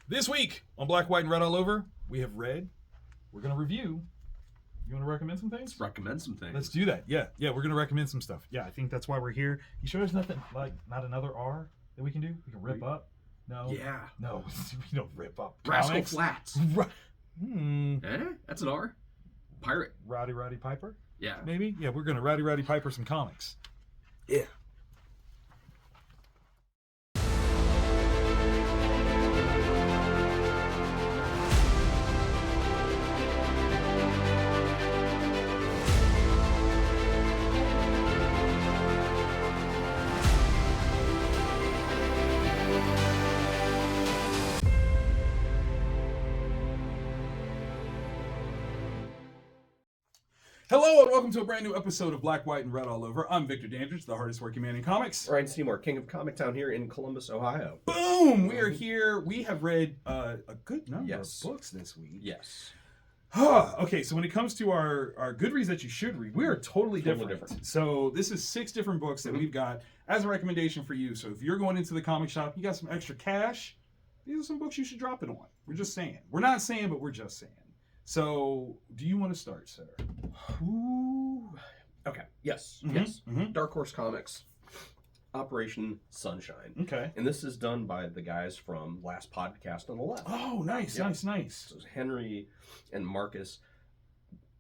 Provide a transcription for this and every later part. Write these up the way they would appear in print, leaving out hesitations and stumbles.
This week on Black, White, and Red All Over, we have read. We're going to review. You want to recommend some things? Recommend some things. Let's do that. Yeah, we're going to recommend some stuff. Yeah, I think that's why we're here. You sure there's nothing, like, not another R that we can do? We can rip up? No. Yeah. No, we don't rip up. Rascal Comics. Flats. That's an R. Pirate. Roddy Piper? Yeah. Maybe? Yeah, we're going to Roddy Piper some comics. Yeah. Hello and welcome to a brand new episode of Black, White, and Red All Over. I'm Victor Dandridge, the hardest working man in comics. Ryan Seymour, King of Comic Town here in Columbus, Ohio. Boom! We are here. We have read a good number of books this week. Yes. Okay, so when it comes to our Goodreads that you should read, we are totally different. So this is 6 different books that we've got as a recommendation for you. So if you're going into the comic shop, you got some extra cash, these are some books you should drop it on. We're just saying. We're not saying, but we're just saying. So, do you want to start, sir? Ooh. Okay. Yes. Yes. Dark Horse Comics, Operation Sunshine. Okay. And this is done by the guys from Last Podcast on the Left. Oh, nice, nice. So it's Henry and Marcus,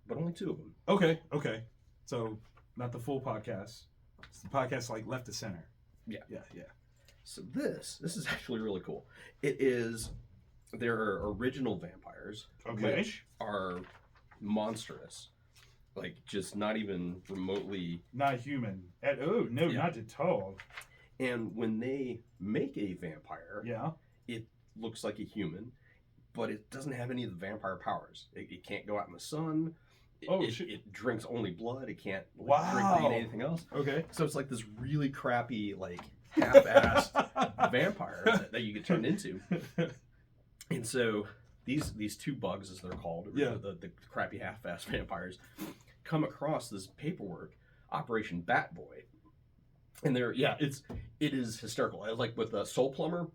but only 2 of them. Okay. So, not the full podcast. It's the podcast like left to center. Yeah. So this is actually really cool. It is their original vampires, which are monstrous, like just not even remotely not human at not at all. And when they make a vampire, it looks like a human, but it doesn't have any of the vampire powers. It can't go out in the sun. It drinks only blood. It can't drink anything else. Okay, so it's like this really crappy, like half-assed vampire that you get turned into. And so these 2 bugs, as they're called, the crappy half-assed vampires, come across this paperwork, Operation Bat Boy, and it is hysterical. Like with Soul Plumber,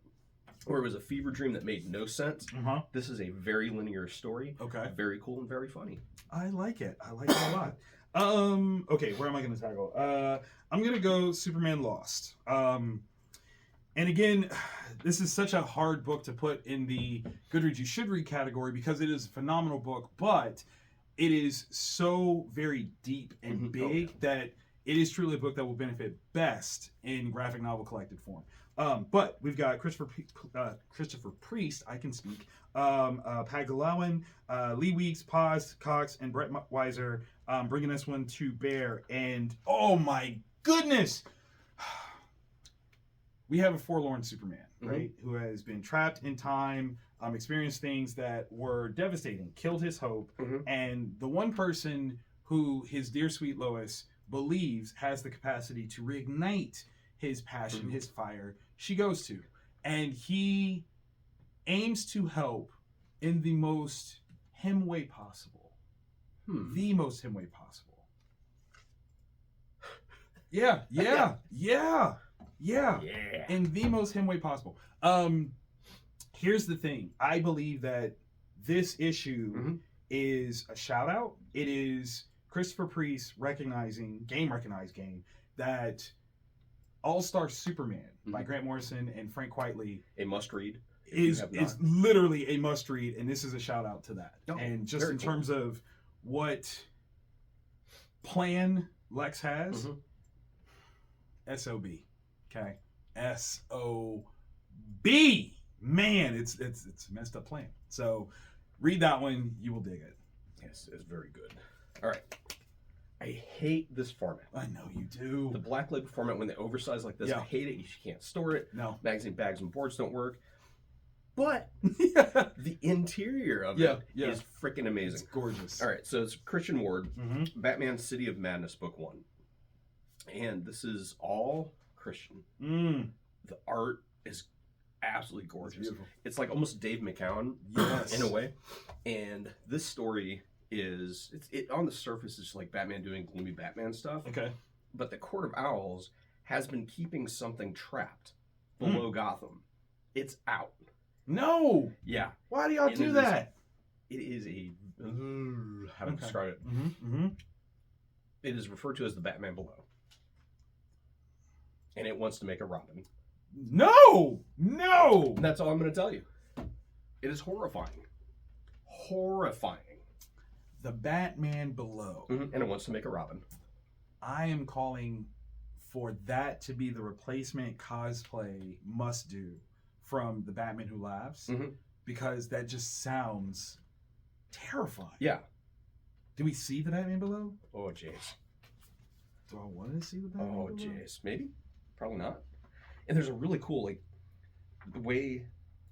where it was a fever dream that made no sense. This is a very linear story. Okay, very cool and very funny. I like it. I like it a lot. Okay, where am I going to tackle? I'm going to go Superman Lost. And again, this is such a hard book to put in the Goodreads You Should Read category because it is a phenomenal book, but it is so very deep and big that it is truly a book that will benefit best in graphic novel collected form. But we've got Christopher Priest, I can speak, Pagalawan, Lee Weeks, Paz, Cox, and Brett Weiser bringing this one to bear. And oh my goodness! We have a forlorn Superman, right? Who has been trapped in time, experienced things that were devastating, killed his hope, and the one person who his dear sweet Lois believes has the capacity to reignite his passion, his fire, she goes to. And he aims to help in the most him way possible. The most him way possible. Yeah. In the most him way possible. Here's the thing. I believe that this issue is a shout out. It is Christopher Priest recognizing that All-Star Superman by Grant Morrison and Frank Quitely, a must read, is literally a must read, and this is a shout out to that. And just in terms of what plan Lex has, SOB. Okay, SOB. Man, it's a messed up plan. So read that one, you will dig it. Yes, it's very good. All right. I hate this format. I know you do. The black label format, when they oversize like this, I hate it. You can't store it. No. Magazine bags and boards don't work. But the interior of it is freaking amazing. It's gorgeous. All right, so it's Christian Ward, Batman City of Madness, book 1. And this is all Christian. The art is absolutely gorgeous. It's like almost Dave McCowan in a way. And this story is, it on the surface is like Batman doing gloomy Batman stuff. Okay. But the Court of Owls has been keeping something trapped below Gotham. It's out. No. Yeah. Why do y'all do that? It is a how to describe it. It is referred to as the Batman Below, and it wants to make a Robin. No. And that's all I'm going to tell you. It is horrifying. The Batman Below. And it wants to make a Robin. I am calling for that to be the replacement cosplay must do from the Batman Who Laughs, because that just sounds terrifying. Yeah. Do we see the Batman Below? Oh, jeez. Do I want to see the Batman Below? Oh, jeez. Maybe. Probably not. And there's a really cool, like, the way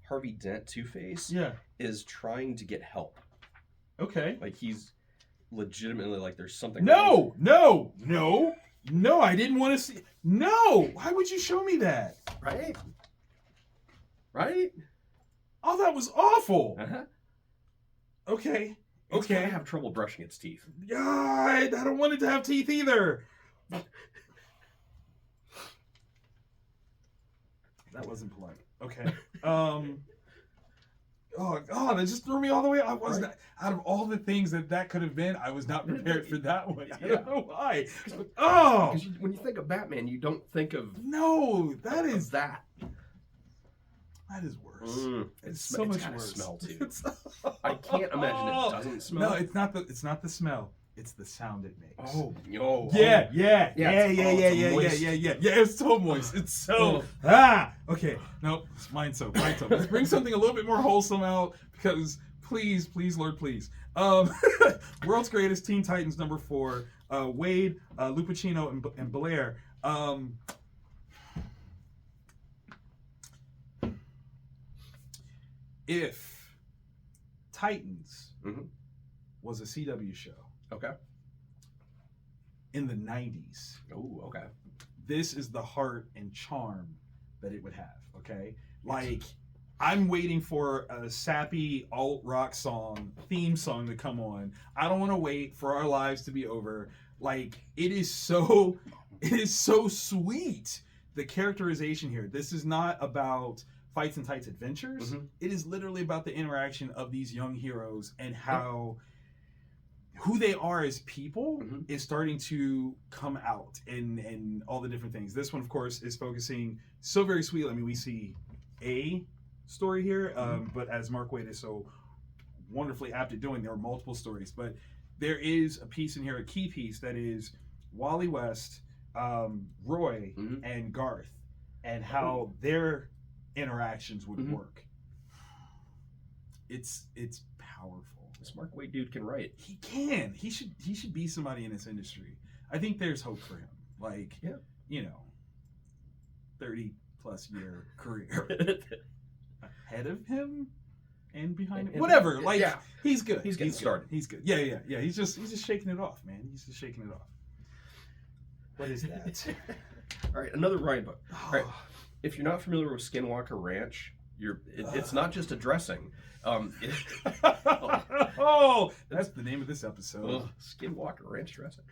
Harvey Dent, Two-Face, is trying to get help. Okay. Like, he's legitimately, like, there's something No, I didn't want to see. No, why would you show me that? Right? Oh, that was awful. Okay. It's gonna have trouble brushing its teeth. God, I don't want it to have teeth either. That wasn't polite. Okay. Oh God, that just threw me all the way. I was not, out of all the things that could have been, I was not prepared for that one. I don't know why. Oh, because when you think of Batman, you don't think of that is that. That is worse. It's so much worse. Smell too. I can't imagine it doesn't smell. No, it's not the smell. It's the sound it makes. Yeah. It's so moist. It's so okay. No, mine's so. Let's bring something a little bit more wholesome out, because please, Lord, please. World's Greatest, Teen Titans #4. Wade, Lupacino, and Blair. If Titans was a CW show, okay, in the 90s, okay, this is the heart and charm that it would have. Okay, like I'm waiting for a sappy alt rock theme song to come on. I don't want to wait for our lives to be over. Like it is so sweet. The characterization here. This is not about Fights and Tights adventures. It is literally about the interaction of these young heroes and how who they are as people is starting to come out and all the different things. This one, of course, is focusing so very sweetly. I mean, we see a story here, but as Mark Waid is so wonderfully apt at doing, there are multiple stories. But there is a piece in here, a key piece, that is Wally West, Roy, and Garth, and how their interactions would work. It's powerful. This Mark Waid dude can write. He can. He should be somebody in this industry. I think there's hope for him. Like, 30+ year career ahead of him and behind him. Whatever. Like, he's good. He's getting started. He's good. Yeah. He's just shaking it off, man. He's just shaking it off. What is that? All right, another Ryan book. All right. If you're not familiar with Skinwalker Ranch, it's not just a dressing. That's the name of this episode. Skinwalker Ranch dressing.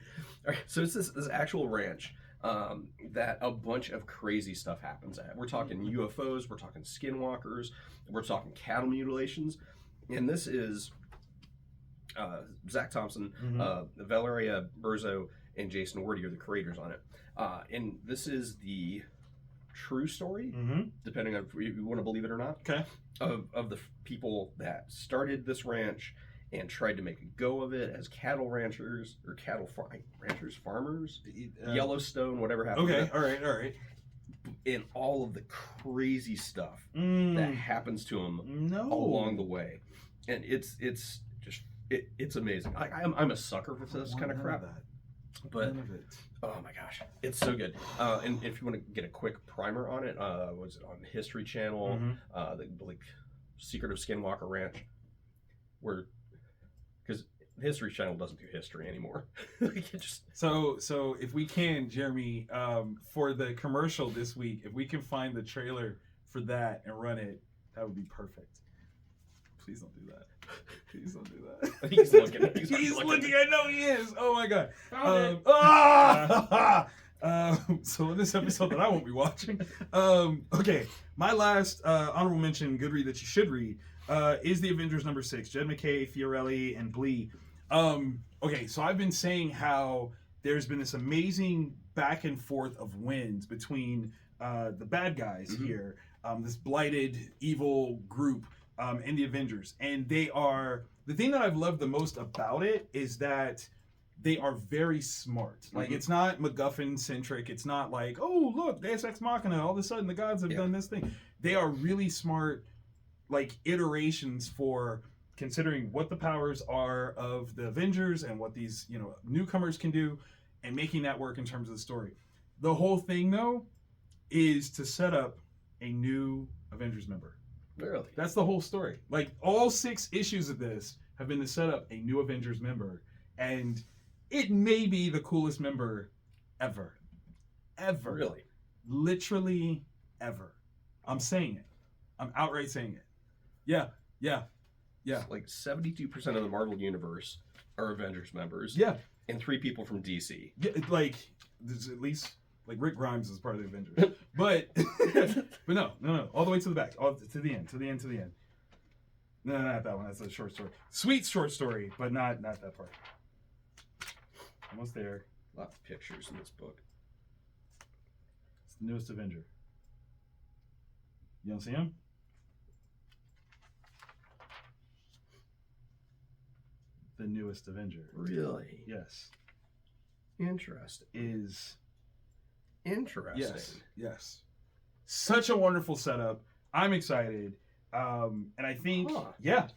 All right, so it's this actual ranch that a bunch of crazy stuff happens at. We're talking UFOs, we're talking skinwalkers, we're talking cattle mutilations, and this is Zach Thompson, Valeria Burzo, and Jason Wordie are the creators on it. And this is the true story, depending on if you want to believe it or not, of the people that started this ranch and tried to make a go of it as cattle ranchers or farmers, Yellowstone, whatever happened. Okay, all right. And all of the crazy stuff that happens to them along the way, and it's amazing. I'm a sucker for this kind of crap. But oh my gosh, it's so good. And if you want to get a quick primer on it, was it on the History Channel? The Secret of Skinwalker Ranch, because the History Channel doesn't do history anymore. So if we can, Jeremy, for the commercial this week, if we can find the trailer for that and run it, that would be perfect. Please don't do that. Please don't do that. He's looking. He's looking. I know he is. Oh my god. So in this episode that I won't be watching, okay, my last honorable mention, good read that you should read, is the Avengers #6, Jed MacKay, Fiorelli, and Blee. Okay, so I've been saying how there's been this amazing back and forth of wins between the bad guys here, this blighted, evil group, and the Avengers. And they are, the thing that I've loved the most about it is that they are very smart. Like, it's not MacGuffin-centric. It's not like, oh, look, Deus Ex Machina, all of a sudden the gods have done this thing. They are really smart, like, iterations for considering what the powers are of the Avengers and what these, you know, newcomers can do and making that work in terms of the story. The whole thing, though, is to set up a new Avengers member. Really? That's the whole story. Like, all 6 issues of this have been to set up a new Avengers member. And it may be the coolest member ever. Ever. Really? Literally ever. I'm saying it. I'm outright saying it. Yeah. Like 72% of the Marvel Universe are Avengers members. Yeah. And 3 people from DC. Yeah, like, there's at least, like, Rick Grimes is part of the Avengers. But no. All the way to the back. All to the end. No, not that one. That's a short story. Sweet short story, but not that part. Almost there. Lots of pictures in this book. It's the newest Avenger. You don't see him? The newest Avenger. Really? Yes. Interesting. Is interesting. Yes. Such a wonderful setup. I'm excited. And I think, yeah.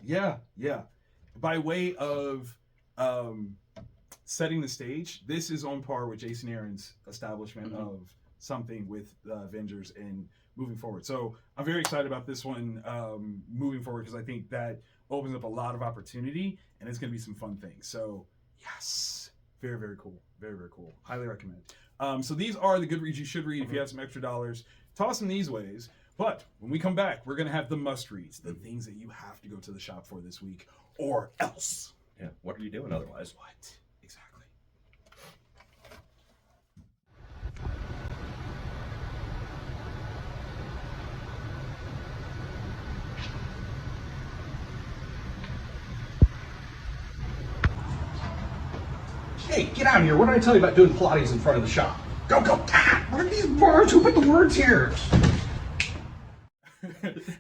By way of setting the stage, this is on par with Jason Aaron's establishment of something with the Avengers and moving forward. So I'm very excited about this one moving forward because I think that opens up a lot of opportunity and it's going to be some fun things. So yes, very, very cool. Very, very cool. Highly recommend. So these are the good reads you should read if you have some extra dollars. Toss them these ways. But when we come back, we're going to have the must reads, the things that you have to go to the shop for this week or else. Yeah. What are you doing otherwise? What? Exactly. Hey, get out of here. What did I tell you about doing Pilates in front of the shop? Go. Ah, what are these words? Who put the words here?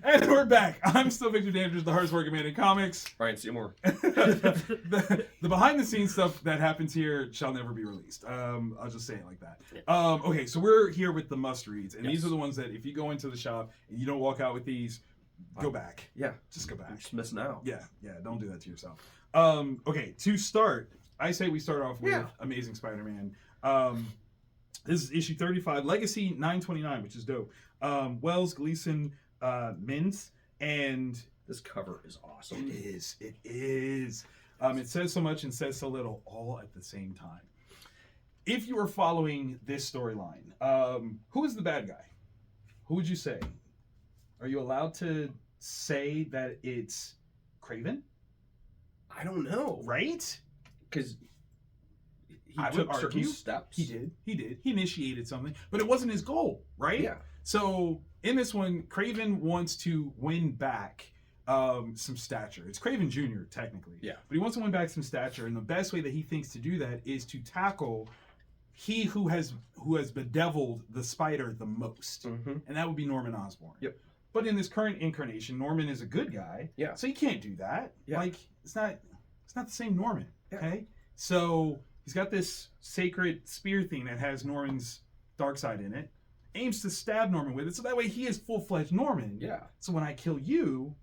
And we're back. I'm still Victor Dandridge, the hardest working man in comics. Ryan Seymour. the behind the scenes stuff that happens here shall never be released. I'll just say it like that. Okay, so we're here with the must reads, and these are the ones that if you go into the shop and you don't walk out with these, go back. Yeah. Just go back. You're just missing out. Yeah, don't do that to yourself. Okay, to start, I say we start off with Amazing Spider-Man. This is issue 35, Legacy 929, which is dope. Wells, Gleason, Mintz, and this cover is awesome. It is. It says so much and says so little all at the same time. If you are following this storyline, who is the bad guy? Who would you say? Are you allowed to say that it's Kraven? I don't know. Right? Because I took would certain argue steps. He did. He initiated something, but it wasn't his goal, right? Yeah. So in this one, Kraven wants to win back some stature. It's Kraven Jr. technically. Yeah. But he wants to win back some stature, and the best way that he thinks to do that is to tackle he who has bedeviled the spider the most, and that would be Norman Osborn. Yep. But in this current incarnation, Norman is a good guy. Yeah. So he can't do that. Yeah. Like it's not the same Norman. Yeah. Okay. So he's got this sacred spear thing that has Norman's dark side in it. Aims to stab Norman with it, so that way he is full-fledged Norman. Yeah. So when I kill you,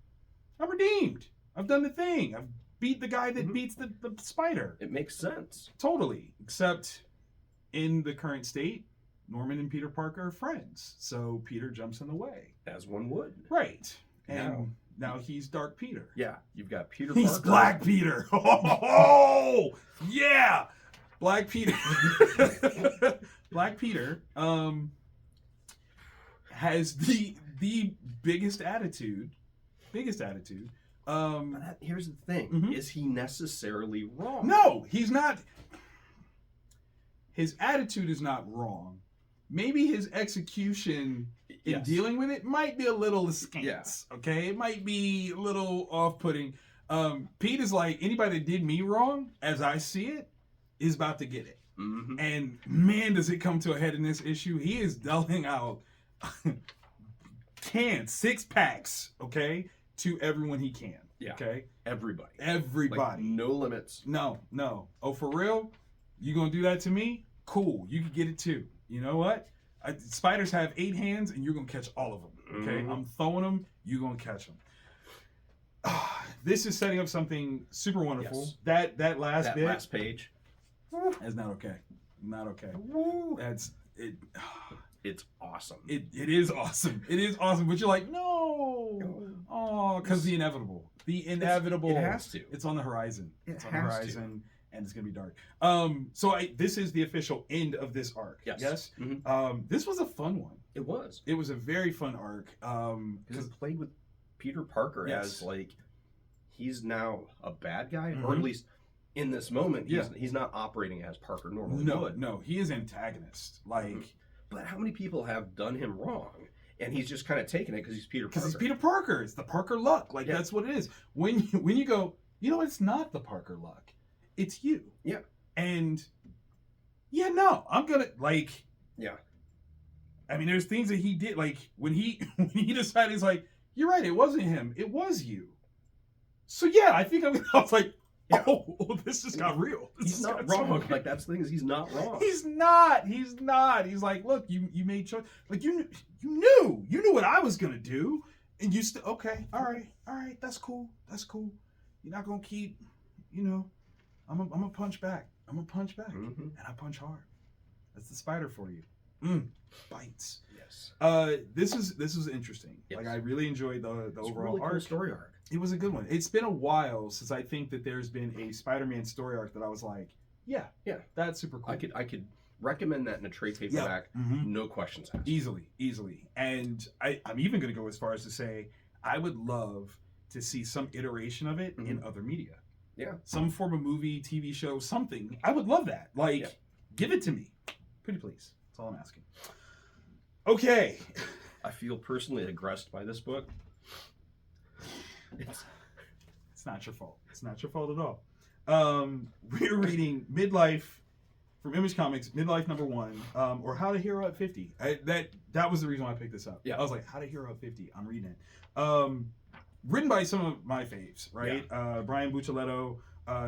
I'm redeemed. I've done the thing. I've beat the guy that beats the spider. It makes sense. Totally. Except in the current state, Norman and Peter Parker are friends. So Peter jumps in the way. As one would. Right. And now he's Dark Peter. Yeah. You've got Peter He's Parker. Black Peter. Oh, yeah. Black Peter. Black Peter has the biggest attitude. Here's the thing. Is he necessarily wrong? No, he's not. his attitude is not wrong. Maybe his execution in dealing with it might be a little askance. Okay, it might be a little off-putting. Pete is like, anybody that did me wrong, as I see it, is about to get it. Mm-hmm. And man, does it come to a head in this issue. He is doling out 6-packs, okay, to everyone he can. Yeah. Okay? Everybody. Everybody. Like, no limits. No. Oh, for real? You gonna do that to me? Cool. You can get it too. You know what? Spiders have 8 hands, and you're gonna catch all of them. Okay? Mm-hmm. I'm throwing them. You're gonna catch them. This is setting up something super wonderful. Yes. That last bit. Last page. Is not okay. Not okay. That's it. It's awesome. It is awesome. It is awesome. But you're like, no. Oh, because the inevitable. The inevitable. It has to. It's on the horizon. It's on the has horizon, and it's gonna be dark. So this is the official end of this arc. Yes. Mm-hmm. This was a fun one. It was. It was a very fun arc. Because it played with Peter Parker as like he's now a bad guy, or at least in this moment, he's not operating as Parker normally would. No, he is antagonist. Like, but how many people have done him wrong, and he's just kind of taken it because he's Peter Parker. Because he's Peter Parker. It's the Parker luck. Like that's what it is. When you go, you know, it's not the Parker luck. It's you. Yeah. And no, I'm gonna like. Yeah. I mean, there's things that he did, like when he decided, he's like, you're right, it wasn't him, it was you. So yeah, I think I was like, oh, this just got real. He's not wrong. Like that's the thing, is he's not wrong. He's not. He's like, look, you made choice. Like you knew what I was gonna do, and you still okay. All right, that's cool. You're not gonna keep, I'm gonna punch back. And I punch hard. That's the spider for you. Bites. Yes. This was interesting. Yes. Like I really enjoyed the overall really arc. cool story arc. It was a good one. It's been a while since I think that there's been a Spider-Man story arc that I was like, yeah, that's super cool. I could recommend that in a trade paperback, no questions asked. Easily. And I'm even going to go as far as to say I would love to see some iteration of it in other media. Yeah. Some form of movie, TV show, something. I would love that. Like, give it to me. Pretty please. That's all I'm asking. Okay. I feel personally aggressed by this book. It's not your fault. It's not your fault at all. We're reading Midlife from Image Comics, Midlife #1, or How to Hero at 50. That was the reason why I picked this up. Yeah. I was like, How to Hero at 50. I'm reading it. Written by some of my faves, right? Yeah. Brian Buccellato,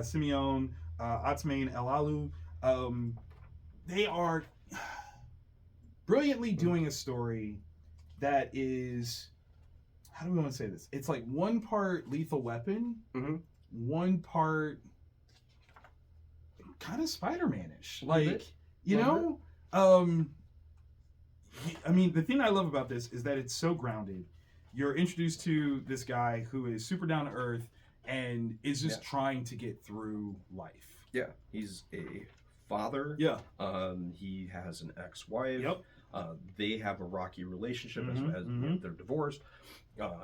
Simeon, Atsmain Elalu. They are brilliantly doing a story that is, how do we want to say this? It's like one part Lethal Weapon, one part kind of Spider-Man-ish. Like, you know? I mean, the thing I love about this is that it's so grounded. You're introduced to this guy who is super down to earth and is just trying to get through life. Yeah. He's a father. Yeah. He has an ex-wife. Yep. They have a rocky relationship as they're divorced.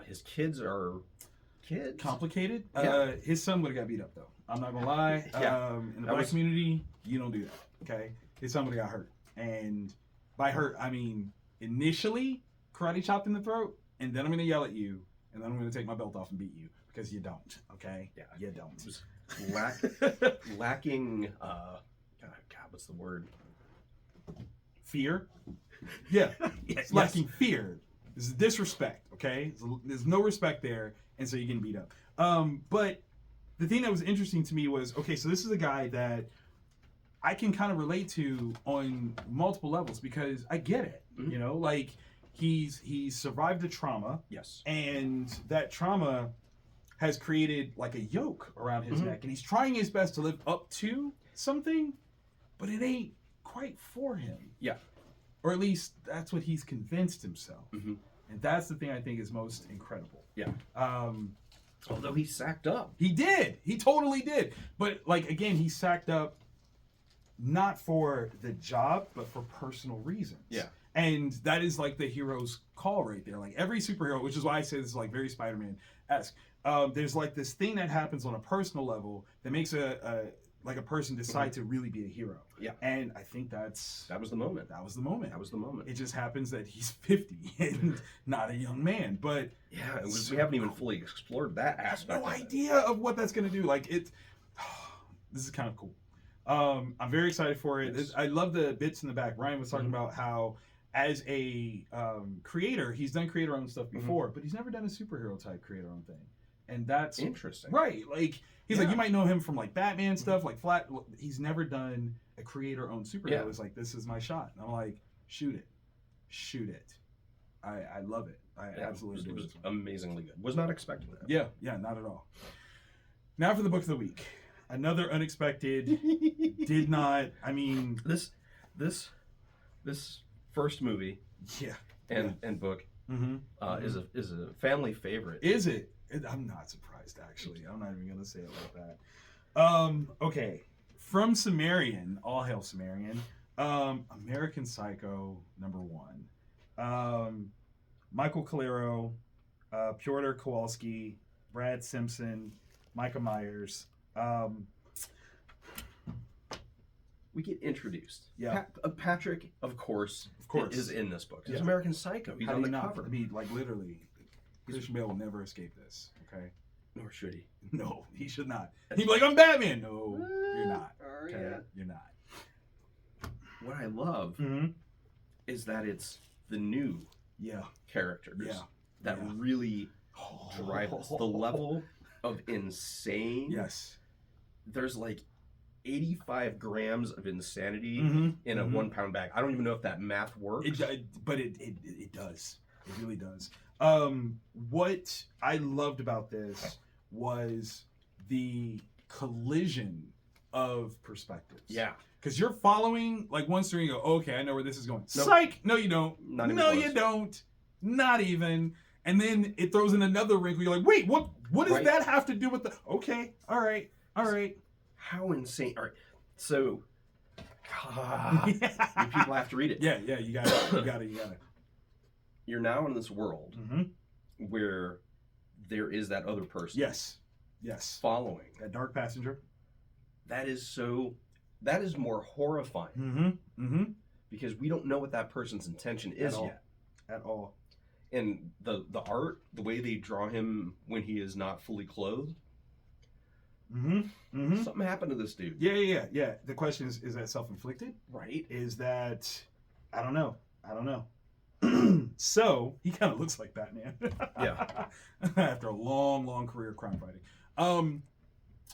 His kids are kids. Complicated. Yeah. His son would have got beat up though. I'm not gonna lie. In the black community, you don't do that. Okay. His son would have got hurt, and by hurt I mean initially karate chopped in the throat, and then I'm gonna yell at you, and then I'm gonna take my belt off and beat you because you don't. Okay. Yeah. You don't. Just lacking. God, what's the word? Fear. Yeah. Yes. Lacking fear. This is disrespect, okay? There's no respect there, and so you're getting beat up. But the thing that was interesting to me was, okay, so this is a guy that I can kind of relate to on multiple levels because I get it, you know? Like, he's survived a trauma. Yes. And that trauma has created, like, a yoke around his neck, and he's trying his best to live up to something, but it ain't quite for him. Yeah. Or at least that's what he's convinced himself. And that's the thing I think is most incredible. Yeah. Although he sacked up. He did. He totally did. But, like, again, he sacked up not for the job, but for personal reasons. Yeah. And that is, like, the hero's call right there. Like, every superhero, which is why I say this is, like, very Spider-Man-esque. There's, like, this thing that happens on a personal level that makes like a person decide to really be a hero. Yeah. And I think that was the moment. That was the moment. That was the moment. It just happens that he's 50 and not a young man. But yeah, we haven't even fully explored that aspect. I have no idea of what that's gonna do. Like this is kind of cool. I'm very excited for it. Yes. I love the bits in the back. Ryan was talking about how, as a creator, he's done creator-owned stuff before, but he's never done a superhero type creator-owned thing, and that's interesting. Right? Like he's like, you might know him from like Batman stuff, like Flat. He's never done a creator-owned superhero. Yeah. It's like, this is my shot, and I'm like, shoot it. I love it. I absolutely it was this one. amazingly good. Was not expecting that. Yeah, not at all. Now for the book of the week. Another unexpected. Did not. I mean, this first movie. Yeah. And book is a family favorite. Is it? I'm not surprised, actually. I'm not even gonna say it like that. Okay. From Sumerian, all hail Sumerian. American Psycho #1. Michael Calero, Piotr Kowalski, Brad Simpson, Micah Myers. We get introduced. Yeah. Patrick, of course, is in this book. He's Yeah. American Psycho. He's on the cover. I mean, like literally, Christian Bale will never escape this. Okay. Nor should he. No, he should not. He'd be like, I'm Batman. No, you're not. Okay, yeah. you're not. What I love is that it's the new characters that really drive us. The level of insane. Yes. There's like 85 grams of insanity in a 1 pound bag. I don't even know if that math works. But it does. It really does. What I loved about this was the collision of perspectives. Yeah. Because you're following like one story and you go, okay, I know where this is going. Nope. Psych! No, you don't. Not even no, close. you don't. Not even. And then it throws in another wrinkle. You're like, wait, what does that have to do with the... Okay, all right. How insane. All right. So, you people have to read it. Yeah, you got it. You're now in this world where there is that other person. Yes. Following. That dark passenger. That is more horrifying. Because we don't know what that person's intention is yet. At all. And the art, the way they draw him when he is not fully clothed. Something happened to this dude. Yeah. The question is that self-inflicted? Right. Is that... I don't know. So, he kind of looks like Batman. Yeah. After a long career crime fighting.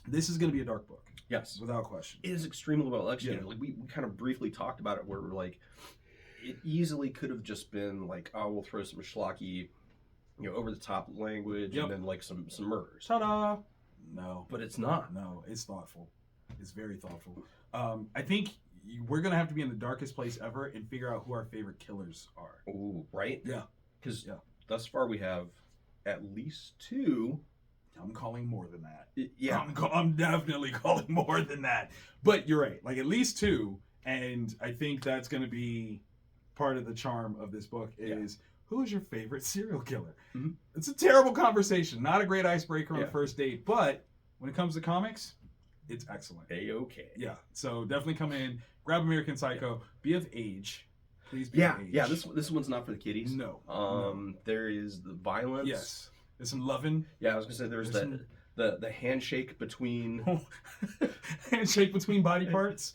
This is going to be a dark book. Yes. Without question. It is extremely well executed. Yeah. Like we kind of briefly talked about it where we're like, it easily could have just been like, oh, we'll throw some schlocky, over the top language and then like some murders. Ta-da! No. But it's not. No, it's thoughtful. It's very thoughtful. I think we're going to have to be in the darkest place ever and figure out who our favorite killers are. Ooh, right? Yeah. Because thus far we have at least 2. I'm calling more than that. Yeah. I'm definitely calling more than that. But you're right. Like at least 2. And I think that's going to be part of the charm of this book is who is your favorite serial killer? It's a terrible conversation. Not a great icebreaker on the first date. But when it comes to comics, it's excellent. A-okay. Yeah. So definitely come in, grab American Psycho, be of age. Please be of age. Yeah, this one's not for the kiddies. No. There is the violence. Yes. There's some loving. Yeah, I was gonna say there's the handshake between body parts.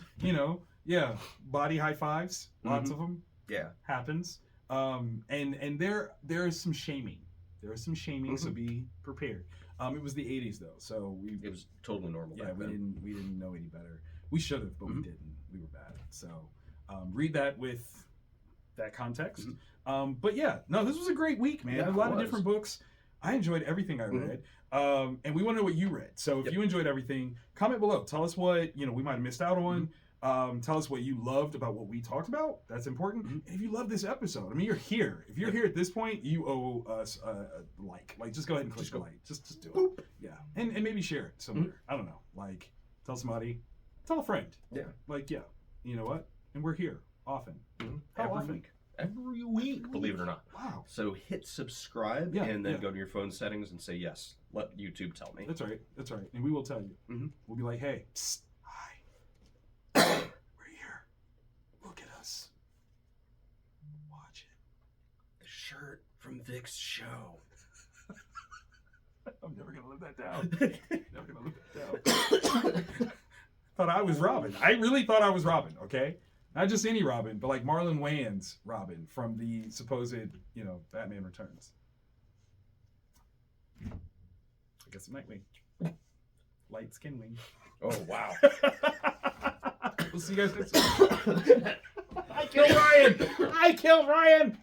Yeah, body high fives. Lots of them. Yeah, happens. And there is some shaming. There is some shaming, so be prepared. It was the 80s though, so it was totally normal. Yeah, back we then. didn't know any better. We should have, but we didn't. We were bad. So read that with that context. But yeah, no, this was a great week, man. Yeah, A lot of different books. I enjoyed everything I read. And we want to know what you read. So if you enjoyed everything, comment below. Tell us what we might have missed out on. Tell us what you loved about what we talked about. That's important. And if you love this episode, I mean, you're here. If you're here at this point, you owe us a like. Like, just go ahead and click the like. Just do it. Yeah. And maybe share it somewhere. I don't know. Like, tell somebody. Tell a friend. Yeah. Like, yeah. You know what? And we're here often. How often? Week. Every week, believe it or not. Wow. So hit subscribe and then go to your phone settings and say yes. Let YouTube tell me. That's right. And we will tell you. We'll be like, hey, psst, hi. shirt from Vic's show. I'm never gonna live that down. Never gonna live that down. Thought I was Robin. I really thought I was Robin. Okay, not just any Robin, but like Marlon Wayans' Robin from the supposed, Batman Returns. I guess I'm Nightwing. Light skin wing. Oh wow! We'll see you guys next week. I killed Ryan.